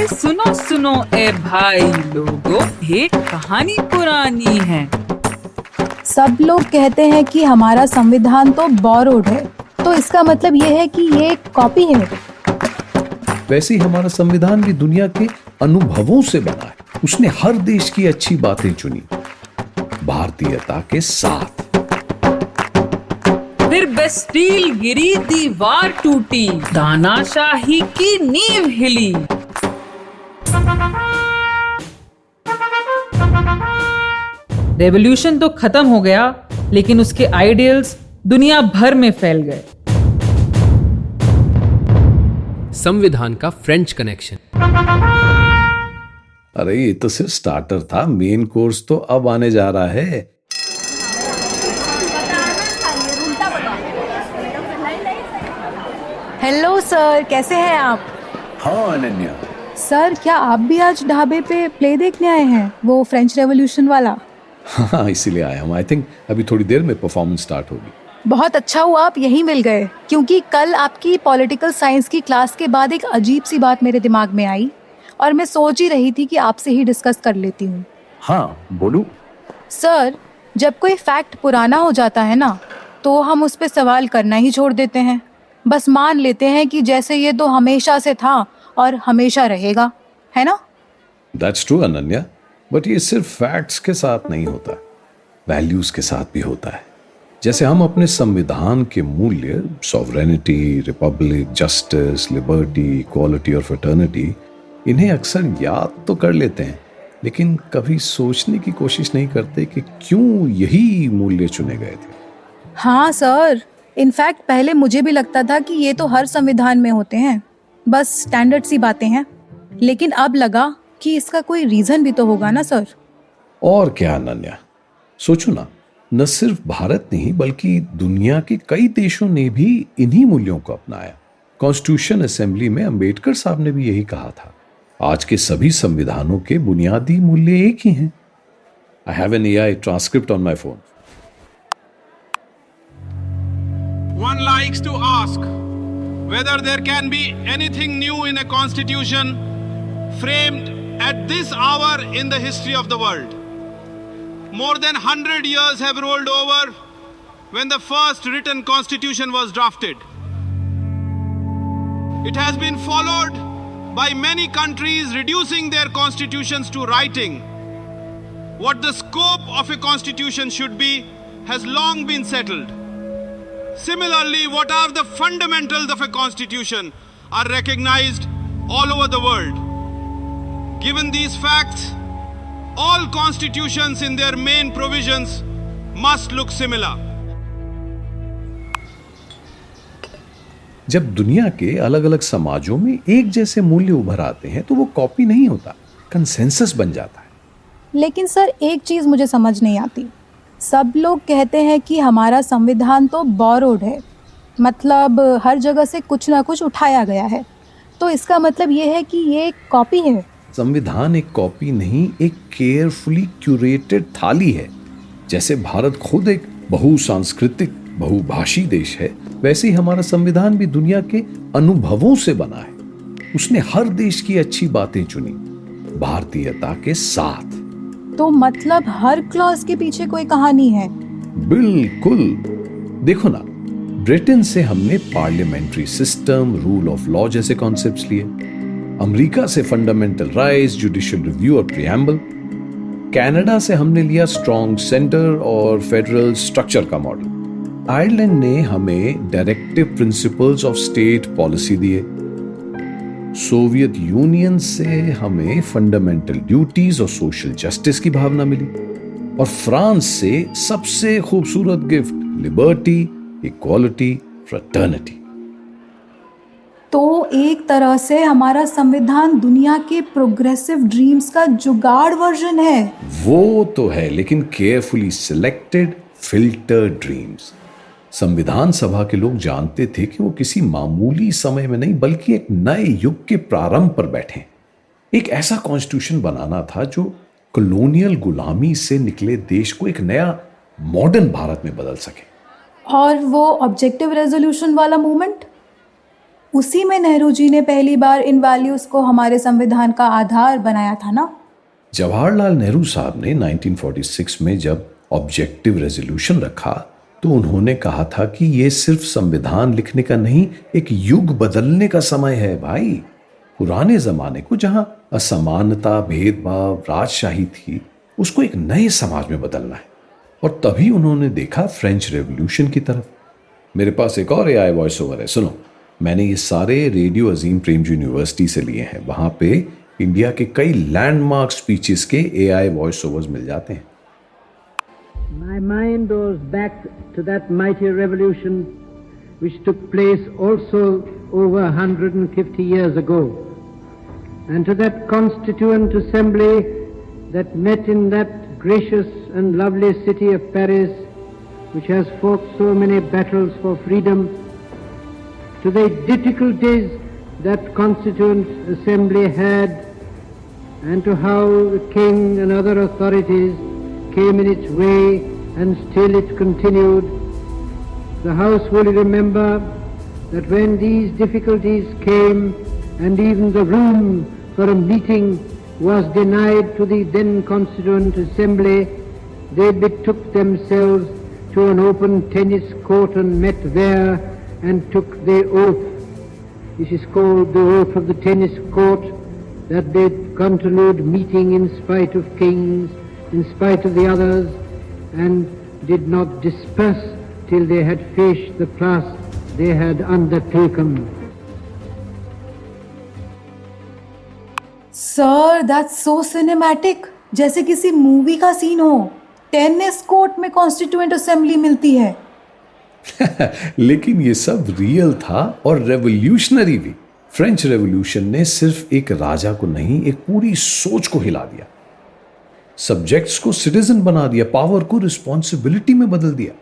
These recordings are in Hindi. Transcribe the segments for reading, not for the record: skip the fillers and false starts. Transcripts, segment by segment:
सुनो सुनो ए भाई लोगों, एक कहानी पुरानी है। सब लोग कहते हैं कि हमारा संविधान तो बोरोड है, तो इसका मतलब ये है कि ये एक कॉपी है। वैसे ही हमारा संविधान भी दुनिया के अनुभवों से बना है। उसने हर देश की अच्छी बातें चुनी, भारतीयता के साथ। फिर बेस्टील गिरी, दीवार टूटी, तानाशाही की नींव हिली। रेवोल्यूशन तो खत्म हो गया, लेकिन उसके आइडियल्स दुनिया भर में फैल गए। संविधान का फ्रेंच कनेक्शन। अरे ये तो सिर्फ स्टार्टर था, मेन कोर्स तो अब आने जा रहा है। हेलो सर, कैसे हैं आप? हाँ अनन्या। सर, क्या आप भी आज ढाबे पे प्ले देखने आए हैं, वो फ्रेंच रेवोल्यूशन वाला? हाँ, इसीलिए आया हूँ। आई थिंक अभी थोड़ी देर में परफॉर्मेंस स्टार्ट होगी। बहुत अच्छा हुआ आप यहीं मिल गए, क्योंकि कल आपकी पॉलिटिकल साइंस की क्लास के बाद एक अजीब सी बात मेरे दिमाग में आई और मैं सोच ही रही थी कि आपसे ही डिस्कस कर लेती हूँ। हाँ बोलूं। सर, जब कोई फैक्ट पुराना हो जाता है ना, तो हम उस पर सवाल करना ही छोड़ देते हैं। बस मान लेते हैं कि जैसे ये तो हमेशा से था और हमेशा रहेगा, है ना? दैट्स ट्रू अनन्या, बट ये सिर्फ फैक्ट्स के साथ नहीं होता, वैल्यूज के साथ भी होता है। जैसे हम अपने संविधान के मूल्य sovereignty, Republic, justice, liberty, equality और फ्रेटर्निटी, इन्हें अक्सर याद तो कर लेते हैं, लेकिन कभी सोचने की कोशिश नहीं करते कि क्यों यही मूल्य चुने गए थे। हाँ सर, इनफैक्ट पहले मुझे भी लगता था कि ये तो हर संविधान में होते हैं, बस स्टैंडर्ड सी बातें हैं। लेकिन अब लगा कि इसका कोई रीजन भी तो होगा ना सर। और क्या अनन्या, सोचो ना, न सिर्फ भारत नहीं बल्कि दुनिया के कई देशों ने भी इन्हीं मूल्यों को अपनाया। कॉन्स्टिट्यूशन असेंबली में अंबेडकर साहब ने भी यही कहा था। आज के सभी संविधानों के बुनियादी मूल्य एक ही हैं। I have an AI transcript on my phone. One likes to ask whether there can be anything new in a constitution framed at this hour in the history of the world. More than 100 years have rolled over when the first written constitution was drafted. It has been followed by many countries reducing their constitutions to writing. What the scope of a constitution should be has long been settled. Similarly, what are the fundamentals of a constitution are recognized all over the world. Given these facts, all constitutions in their main provisions must look similar. जब दुनिया के अलग अलग समाजों में एक जैसे मूल्य उभर आते हैं तो वो कॉपी नहीं होता, कंसेंसस बन जाता है। लेकिन सर, एक चीज मुझे समझ नहीं आती। सब लोग कहते हैं कि हमारा संविधान तो बोरोड है, मतलब हर जगह से कुछ ना कुछ उठाया गया है, तो इसका मतलब ये है कि ये एक कॉपी है। संविधान एक कॉपी नहीं, एक केयरफुली क्यूरेटेड थाली है। जैसे भारत खुद एक बहुसांस्कृतिक, बहुभाषी देश है, वैसे ही हमारा संविधान भी दुनिया के अनुभवों से बना है। उसने हर देश की अच्छी बातें चुनी, भारतीयता के साथ। तो मतलब हर क्लॉज के पीछे कोई कहानी है। बिल्कुल। देखो ना, ब्रिटेन से हमने parliamentary system, rule of law जैसे कॉन्सेप्ट्स लिए। अमेरिका से फंडामेंटल राइट्स, जुडिशियल रिव्यू और प्रीएम्बल। कनाडा से हमने लिया स्ट्रॉन्ग सेंटर और फेडरल स्ट्रक्चर का मॉडल। आयरलैंड ने हमें directive principles of state policy दिए। सोवियत यूनियन से हमें फंडामेंटल ड्यूटीज और सोशल जस्टिस की भावना मिली। और फ्रांस से सबसे खूबसूरत गिफ्ट, लिबर्टी, इक्वालिटी, फ्रेटर्निटी। तो एक तरह से हमारा संविधान दुनिया के प्रोग्रेसिव ड्रीम्स का जुगाड़ वर्जन है। वो तो है, लेकिन केयरफुली सिलेक्टेड, फिल्टर्ड ड्रीम्स। संविधान सभा के लोग जानते थे कि वो किसी मामूली समय में नहीं बल्कि एक नए युग के प्रारंभ पर बैठे। एक ऐसा कॉन्स्टिट्यूशन बनाना था जो कॉलोनियल गुलामी से निकले देश को एक नया मॉडर्न भारत में बदल सके। और वो ऑब्जेक्टिव रेजोल्यूशन वाला मूवमेंट? उसी में नेहरू जी ने पहली बार इन वैल्यूज़ को हमारे संविधान का आधार बनाया था ना। जवाहरलाल नेहरू साहब ने 1946 में जब ऑब्जेक्टिव रेजोल्यूशन रखा तो उन्होंने कहा था कि यह सिर्फ संविधान लिखने का नहीं, एक युग बदलने का समय है भाई। पुराने जमाने को जहां असमानता, भेदभाव, राजशाही थी, उसको एक नए समाज में बदलना है। और तभी उन्होंने देखा फ्रेंच रेवोल्यूशन की तरफ। मेरे पास एक और एआई वॉइस ओवर है, सुनो। मैंने ये सारे रेडियो अजीम प्रेमजी यूनिवर्सिटी से लिए हैं। वहां पे इंडिया के कई लैंडमार्क स्पीचेस के एआई वॉइस ओवर्स मिल जाते हैं। My mind goes back to that mighty revolution which took place also over 150 years ago, and to that constituent assembly that met in that gracious and lovely city of Paris, which has fought so many battles for freedom, to the difficulties that constituent assembly had, and to how the king and other authorities came in its way and still it continued. The House will remember that when these difficulties came and even the room for a meeting was denied to the then Constituent Assembly, they betook themselves to an open tennis court and met there and took the oath. This is called the oath of the tennis court, that they continued meeting in spite of kings, in spite of the others, and did not disperse till they had finished the task they had undertaken. Sir, that's so cinematic, जैसे किसी मूवी का सीन हो। टेनिस कोर्ट में कॉन्स्टिट्यूएंट असेंबली मिलती है। लेकिन ये सब रियल था और रेवोल्यूशनरी भी। फ्रेंच रेवोल्यूशन ने सिर्फ एक राजा को नहीं, एक पूरी सोच को हिला दिया। सब्जेक्ट्स को सिटीजन बना दिया, पावर को रिस्पॉन्सिबिलिटी में बदल दिया,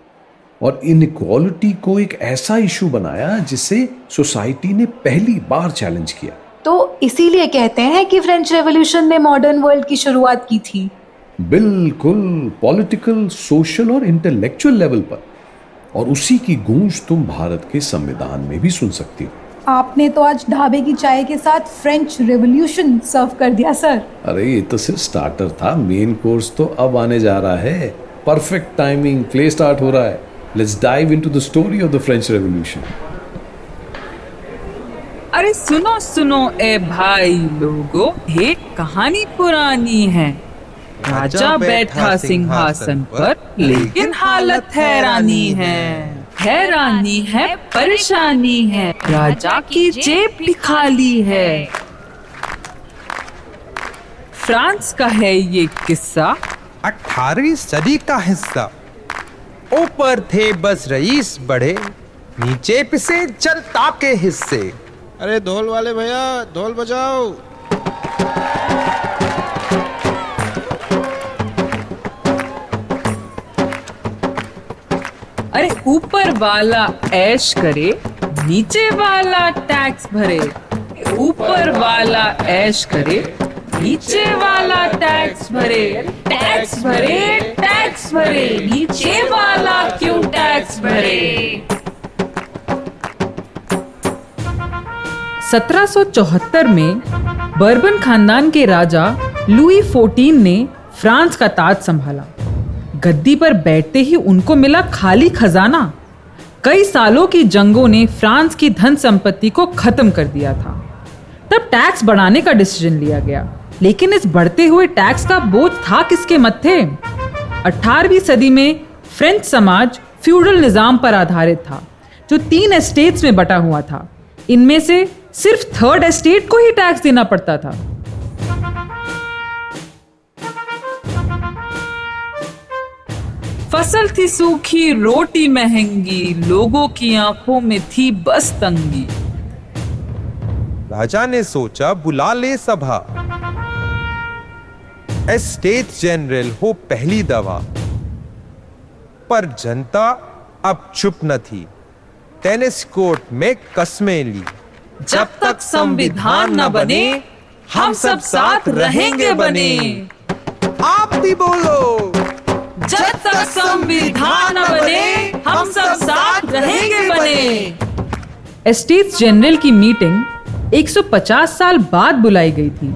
और इनइक्वालिटी को एक ऐसा इशू बनाया जिसे सोसाइटी ने पहली बार चैलेंज किया। तो इसीलिए कहते हैं कि फ्रेंच रेवोल्यूशन ने मॉडर्न वर्ल्ड की शुरुआत की थी। बिल्कुल, पॉलिटिकल, सोशल और इंटेलेक्चुअल लेवल पर। और उसी की गूंज तुम भारत के संविधान में भी सुन सकती हो। आपने तो आज ढाबे की चाय के साथ फ्रेंच रेवोल्यूशन सर्व कर दिया सर। अरे ये तो सिर्फ स्टार्टर था, मेन कोर्स तो अब आने जा रहा है। परफेक्ट टाइमिंग, प्ले स्टार्ट हो रहा है। Let's dive into the story of the French revolution. अरे सुनो सुनो ए भाई लोगों, ये कहानी पुरानी है। राजा बैठा सिंहासन पर, लेकिन हालत हैरानी है। हैरानी है, परेशानी है, राजा की जेब भी खाली है। फ्रांस का है ये किस्सा, 18वीं सदी का हिस्सा। ऊपर थे बस रईस बड़े, नीचे पिसे जनता के हिस्से। अरे ढोल वाले भैया, ढोल बजाओ। अरे ऊपर वाला ऐश करे, नीचे वाला टैक्स भरे। ऊपर वाला ऐश करे, नीचे वाला टैक्स भरे। टैक्स भरे, टैक्स भरे, नीचे वाला क्यों टैक्स भरे। 1774 में बर्बन खानदान के राजा लुई 14 ने फ्रांस का ताज संभाला। गद्दी पर बैठते ही उनको मिला खाली खजाना। कई सालों की जंगों ने फ्रांस की धन संपत्ति को खत्म कर दिया था। तब टैक्स बढ़ाने का डिसीजन लिया गया, लेकिन इस बढ़ते हुए टैक्स का बोझ था किसके मत्थे। 18वीं सदी में फ्रेंच समाज फ्यूडल निजाम पर आधारित था, जो 3 एस्टेट्स में बटा हुआ था। इनमें से सिर्फ 3rd एस्टेट को ही टैक्स देना पड़ता था। फसल थी सूखी, रोटी महंगी, लोगों की आंखों में थी बस तंगी। राजा ने सोचा बुला ले सभा, एस्टेट जनरल हो पहली दवा। पर जनता अब चुप न थी, टेनिस कोर्ट में कस्में ली। जब तक संविधान न बने, हम सब साथ रहेंगे बने। आप भी बोलो, जब तक संविधान न बने, हम सब साथ रहेंगे बने। एस्टेट्स जनरल की मीटिंग 150 साल बाद बुलाई गई थी,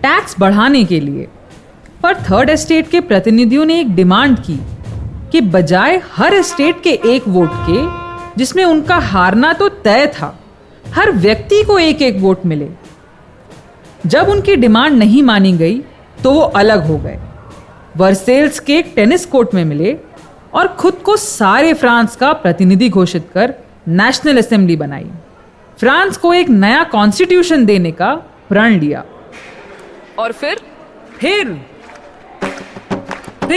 टैक्स बढ़ाने के लिए। पर थर्ड एस्टेट के प्रतिनिधियों ने एक डिमांड की कि बजाय हर एस्टेट के एक वोट के, जिसमें उनका हारना तो तय था, हर व्यक्ति को एक एक वोट मिले। जब उनकी डिमांड नहीं मानी गई तो वो अलग हो गए, वर्सेल्स के एक टेनिस कोर्ट में मिले और खुद को सारे फ्रांस का प्रतिनिधि घोषित कर नेशनल असेंबली बनाई। फ्रांस को एक नया कॉन्स्टिट्यूशन देने का प्रण लिया। और फिर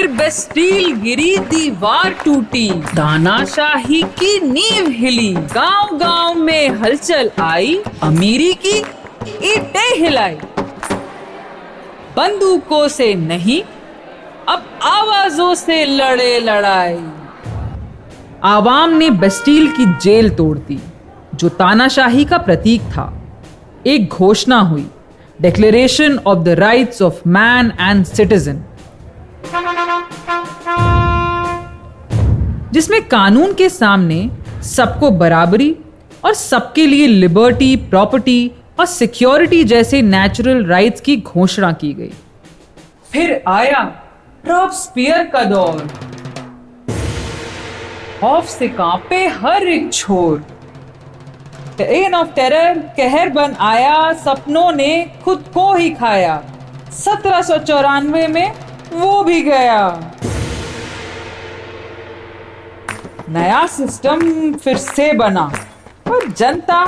बेस्टील गिरी, दीवार टूटी, तानाशाही की नींव हिली, गांव-गांव में हलचल आई, अमीरी की ईंटें हिलाई। बंदूकों से नहीं, अब आवाजों से लड़े लड़ाई। आवाम ने बेस्टील की जेल तोड़ दी, जो तानाशाही का प्रतीक था। एक घोषणा हुई, declaration of the rights of man and citizen, जिसमें कानून के सामने सबको बराबरी और सबके लिए लिबर्टी, प्रॉपर्टी और सिक्योरिटी जैसे नेचुरल राइट्स की घोषणा की गई। फिर आया रॉबस्पियर का दौर। खौफ से कांपे हर एक छोर। रेन ऑफ टेरर कहर बन आया, सपनों ने खुद को ही खाया। 1794 में वो भी गया। नया सिस्टम फिर से बना, पर जनता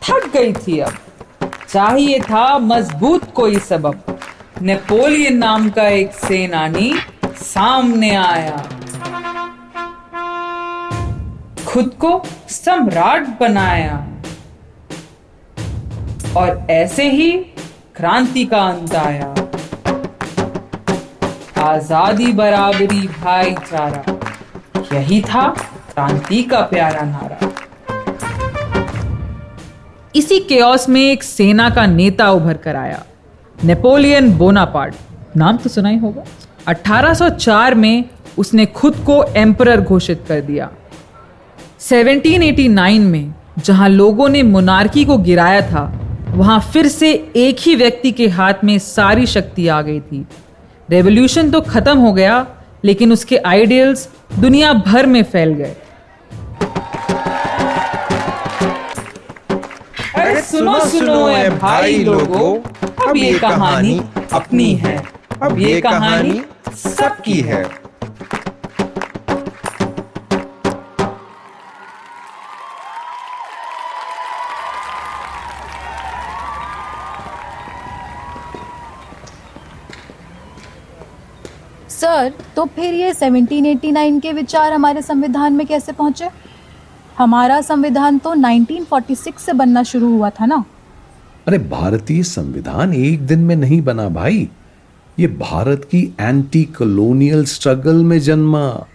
थक गई थी। अब चाहिए था मजबूत कोई सबब। नेपोलियन नाम का एक सेनानी सामने आया, खुद को सम्राट बनाया, और ऐसे ही क्रांति का अंत आया। आजादी, बराबरी, भाईचारा, यही था क्रांति का प्यारा नारा। इसी केओस में एक सेना का नेता उभर कर आया, नेपोलियन बोनापार्ट। नाम तो सुना ही होगा। 1804 में उसने खुद को एम्परर घोषित कर दिया। 1789 में जहां लोगों ने मोनार्की को गिराया था, वहां फिर से एक ही व्यक्ति के हाथ में सारी शक्ति आ गई थी। रेवोल्यूशन तो खत्म हो गया, लेकिन उसके आइडियल्स दुनिया भर में फैल गए। अरे सुनो सुनो ए भाई लोगों, अब ये कहानी अपनी है, अब ये कहानी सबकी है। सर, तो फिर ये 1789 के विचार हमारे संविधान में कैसे पहुंचे? हमारा संविधान तो 1946 से बनना शुरू हुआ था ना। अरे भारतीय संविधान एक दिन में नहीं बना भाई, ये भारत की एंटी कॉलोनियल स्ट्रगल में जन्मा।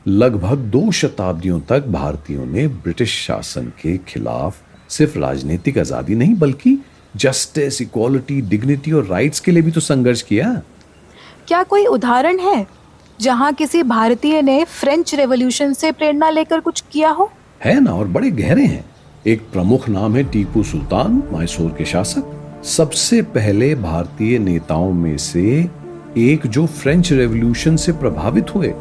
लगभग 2 शताब्दियों तक भारतीयों ने ब्रिटिश शासन के खिलाफ सिर्फ राजनीतिक आजादी नहीं, बल्कि जस्टिस, इक्वालिटी, डिग्निटी और राइट्स के लिए भी तो संघर्ष किया। क्या कोई उदाहरण है जहां किसी भारतीय ने फ्रेंच रेवोल्यूशन से प्रेरणा लेकर कुछ किया हो? है ना, और बड़े गहरे हैं। एक प्रमुख नाम है टीपू सुल्तान, मैसूर के शासक। सबसे पहले भारतीय नेताओं में से एक जो फ्रेंच रेवोल्यूशन से प्रभावित हुए।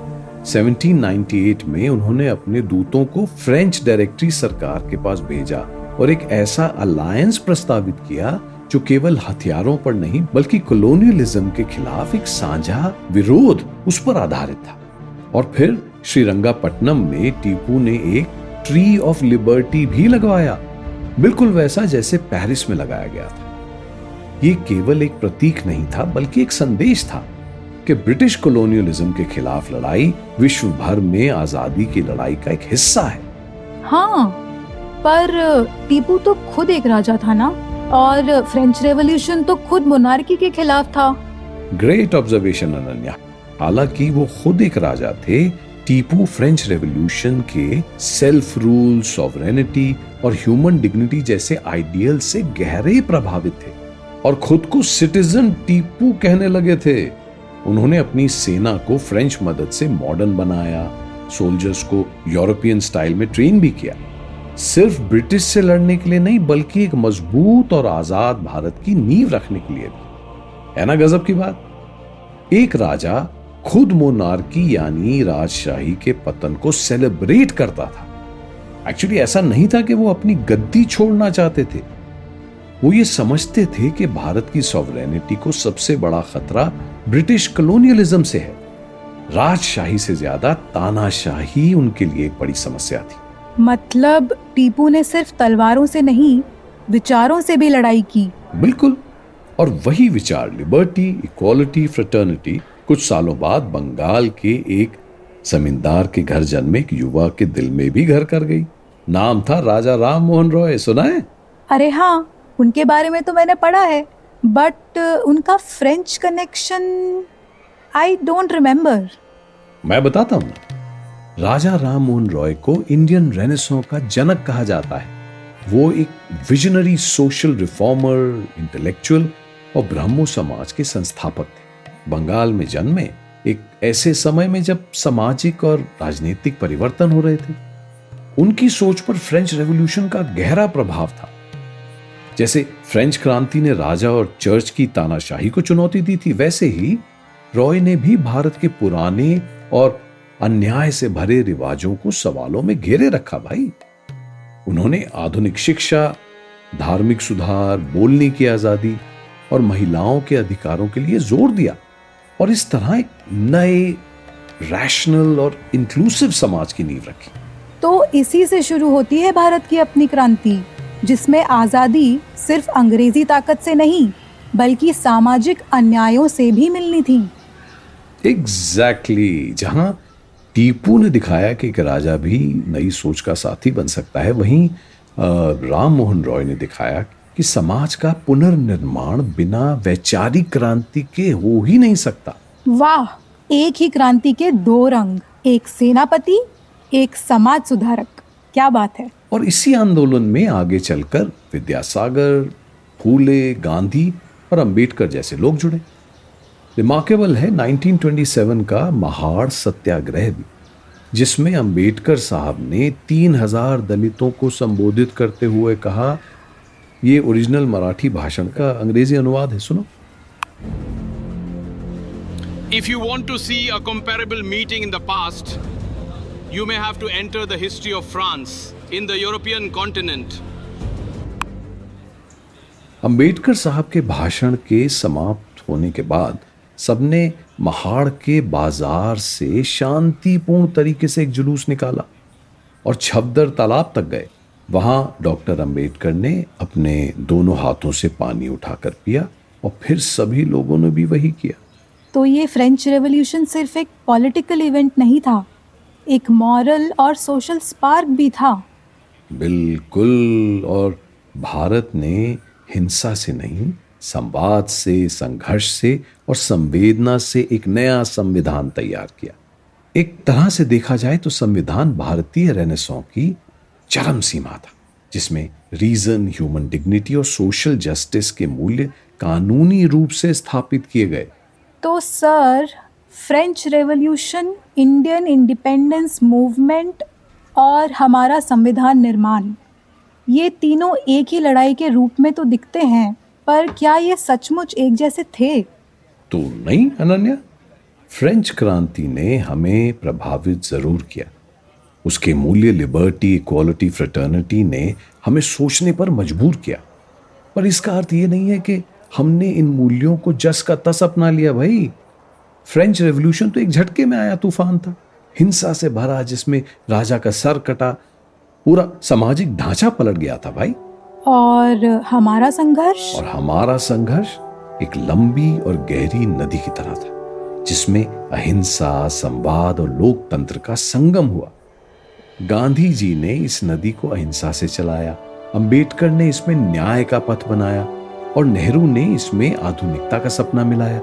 1798 में उन्होंने अपने दूतों को फ्रेंच डायरेक्टरी सरकार के पास भेजा और एक ऐसा अलायंस प्रस्तावित किया जो केवल हथियारों पर नहीं, बल्कि कॉलोनियलिज्म के खिलाफ एक साझा विरोध उस पर आधारित था। और फिर श्रीरंगापट्टनम में टीपू ने एक ट्री ऑफ लिबर्टी भी लगवाया, बिल्कुल वैसा जैसे पेरिस में लगाया गया था। ये केवल एक प्रतीक नहीं था, बल्कि एक संदेश था कि ब्रिटिश कॉलोनियलिज्म के खिलाफ लड़ाई विश्व भर में आजादी की लड़ाई का एक हिस्सा है। हाँ, पर टीपू तो खुद एक राजा था ना, और फ्रेंच रेवोल्यूशन तो खुद मोनार्की के खिलाफ था। Great observation Ananya. हालांकि वो खुद एक राजा थे, टीपू फ्रेंच रेवोल्यूशन के सेल्फ रूल, सॉवरेनिटी और ह्यूमन डिग्निटी जैसे आइडियल से गहरे प्रभावित थे और खुद को सिटीजन टीपू कहने लगे थे। उन्होंने अपनी सेना को फ्रेंच मदद से मॉडर्न बनाया, सोल्जर्स को यूरोपियन स्टाइल में ट्रेन भी किया। सिर्फ ब्रिटिश से लड़ने के लिए नहीं, बल्कि एक मजबूत और आजाद भारत की नींव रखने के लिए भी। है ना गजब की बात। एक राजा खुद मोनार्की यानी राजशाही के पतन को सेलिब्रेट करता था। एक्चुअली ऐसा नहीं था कि वो अपनी गद्दी छोड़ना चाहते थे, वो ये समझते थे कि भारत की सॉवरेनिटी को सबसे बड़ा खतरा ब्रिटिश कॉलोनियलिज्म से है। राजशाही से ज्यादा तानाशाही उनके लिए एक बड़ी समस्या थी। मतलब टीपू ने सिर्फ तलवारों से नहीं, विचारों से भी लड़ाई की। बिल्कुल। और वही विचार, लिबर्टी, इक्वालिटी, फ्रेटर्निटी, कुछ सालों बाद बंगाल के एक जमींदार के घर जन्मे एक युवा के दिल में भी घर कर गई। नाम था राजा राम मोहन रॉय। सुना है? अरे हाँ, उनके बारे में तो मैंने पढ़ा है, बट उनका French connection I don't remember. मैं बताता हूं। राजा राम मोहन रॉय को इंडियन रेनेसां का जनक कहा जाता है। वो एक विजनरी सोशल रिफॉर्मर, इंटेलेक्चुअल और ब्राह्मो समाज के संस्थापक थे। बंगाल में जन्मे एक ऐसे समय में जब सामाजिक और राजनीतिक परिवर्तन हो रहे थे। उनकी सोच पर फ्रेंच रेवोल्यूशन का गहरा प्रभाव था। जैसे फ्रेंच क्रांति ने राजा और चर्च की तानाशाही को चुनौती दी थी, वैसे ही रॉय ने भी भारत के पुराने और अन्याय से भरे रिवाजों को सवालों में घेरे रखा भाई। उन्होंने आधुनिक शिक्षा, धार्मिक सुधार, बोलने की आजादी और महिलाओं के अधिकारों के लिए जोर दिया और इस तरह एक नए, रैशनल और इंक्लूसिव समाज की नींव रखी। तो इसी से शुरू होती है भारत की अपनी क्रांति, जिसमें आजादी सिर्फ अंग्रेजी ताकत से नहीं, बल्कि सामाजिक अन्यायों से भी मिलनी थी। एग्जैक्टली। जहां टीपू ने दिखाया कि एक राजा भी नई सोच का साथी बन सकता है, वहीं राम मोहन रॉय ने दिखाया कि समाज का पुनर्निर्माण बिना वैचारिक क्रांति के हो ही नहीं सकता। वाह, एक ही क्रांति के दो रंग, एक सेनापति, एक समाज सुधारक। क्या बात है। और इसी आंदोलन में आगे चलकर विद्यासागर, फूले, गांधी और अंबेडकर जैसे लोग जुड़े। रिमार्केबल है 1927 का महाड़ सत्याग्रह भी, जिसमें अंबेडकर साहब ने 3000 दलितों को संबोधित करते हुए कहा। ये ओरिजिनल मराठी भाषण का अंग्रेजी अनुवाद है, सुनो। If you want to see a comparable meeting in the past, you may have to enter the history of France in the European continent. Ambedkar साहब के भाषण के समाप्त होने के बाद सबने महाड़ के बाजार से शांतिपूर्ण तरीके से एक जुलूस निकाला और छबदर तालाब तक गए। वहां डॉक्टर अंबेडकर ने अपने दोनों हाथों से पानी उठाकर पिया और फिर सभी लोगों ने भी वही किया। तो ये फ्रेंच रेवोल्यूशन सिर्फ एक पॉलिटिकल इवेंट नहीं था, एक मॉरल और सोशल स्पार्क भी था। बिल्कुल। और भारत ने हिंसा से नहीं, संवाद से, संघर्ष से और संवेदना से एक नया संविधान तैयार किया। एक तरह से देखा जाए तो संविधान भारतीय रेनेसां की चरम सीमा था, जिसमें रीजन, ह्यूमन डिग्निटी और सोशल जस्टिस के मूल्य कानूनी रूप से स्थापित किए गए। तो sir, French revolution, Indian independence movement और हमारा संविधान निर्माण, ये तीनों एक ही लड़ाई के रूप में तो दिखते हैं, पर क्या ये सचमुच एक जैसे थे? तो नहीं अनन्या, फ्रेंच क्रांति ने हमें प्रभावित जरूर किया। उसके मूल्य लिबर्टी, इक्वालिटी, फ्रेटर्निटी ने हमें सोचने पर मजबूर किया। पर इसका अर्थ ये नहीं है कि हमने इन मूल्यों को जस का तस अपना लिया भाई। फ्रेंच रेवोल्यूशन तो एक झटके में आया तूफान था, हिंसा से भरा, जिसमें राजा का सर कटा, पूरा सामाजिक ढांचा पलट गया था भाई। और हमारा संघर्ष? और हमारा संघर्ष एक लंबी और गहरी नदी की तरह था, जिसमें अहिंसा, संवाद और लोकतंत्र का संगम हुआ। गांधी जी ने इस नदी को अहिंसा से चलाया, अंबेडकर ने इसमें न्याय का पथ बनाया और नेहरू ने इसमें आधुनिकता का सपना मिलाया।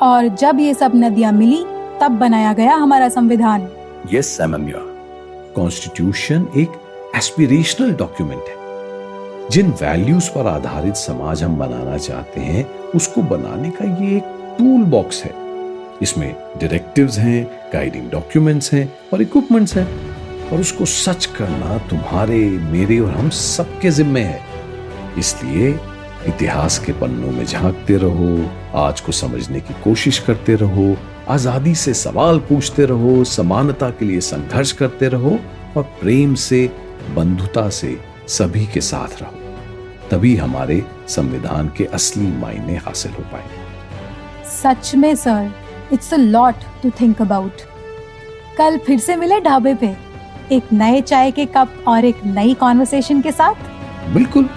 और जब ये सब नदियां मिली, तब बनाया गया हमारा संविधान। यस अनन्या, कॉन्स्टिट्यूशन एक एस्पिरेशनल डॉक्यूमेंट है। जिन वैल्यूज पर आधारित समाज हम बनाना चाहते हैं, उसको बनाने का ये एक टूल बॉक्स है। इसमें डायरेक्टिव्स हैं, गाइडिंग डॉक्यूमेंट्स हैं और इक्विपमेंट्स हैं। और उसको सच करना तुम्हारे, मेरे और हम सबके जिम्मे है। इसलिए इतिहास के पन्नों में झांकते रहो, आज को समझने की कोशिश करते रहो, आजादी से सवाल पूछते रहो, समानता के लिए संघर्ष करते रहो और प्रेम से, बंधुता से सभी के साथ रहो। तभी हमारे संविधान के असली मायने हासिल हो पाएंगे। सच में sir, it's a lot to think about. कल फिर से मिले ढाबे पे, एक नए चाय के कप और एक नई कॉन्वर्सेशन के साथ। बिल्कुल।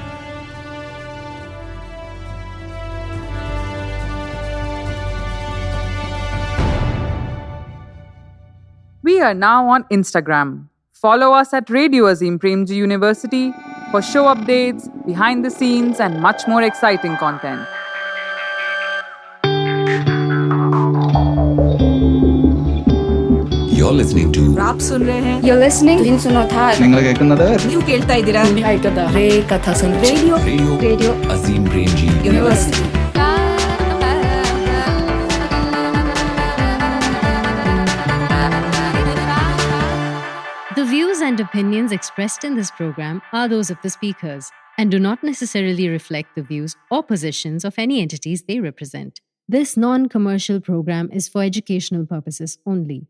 We are now on Instagram. Follow us at Radio Azim Premji University for show updates, behind the scenes, and much more exciting content. You're listening to आप सुन रहे हैं You're listening to നിങ്ങൾ കേൾക്കുന്നത് ನೀವು ಕೇಳ್ತಾ ಇದ್ದೀರಾ ರೇ ಕಥಾ radio radio Azim Premji university. The views and opinions expressed in this program are those of the speakers and do not necessarily reflect the views or positions of any entities they represent. This non-commercial program is for educational purposes only.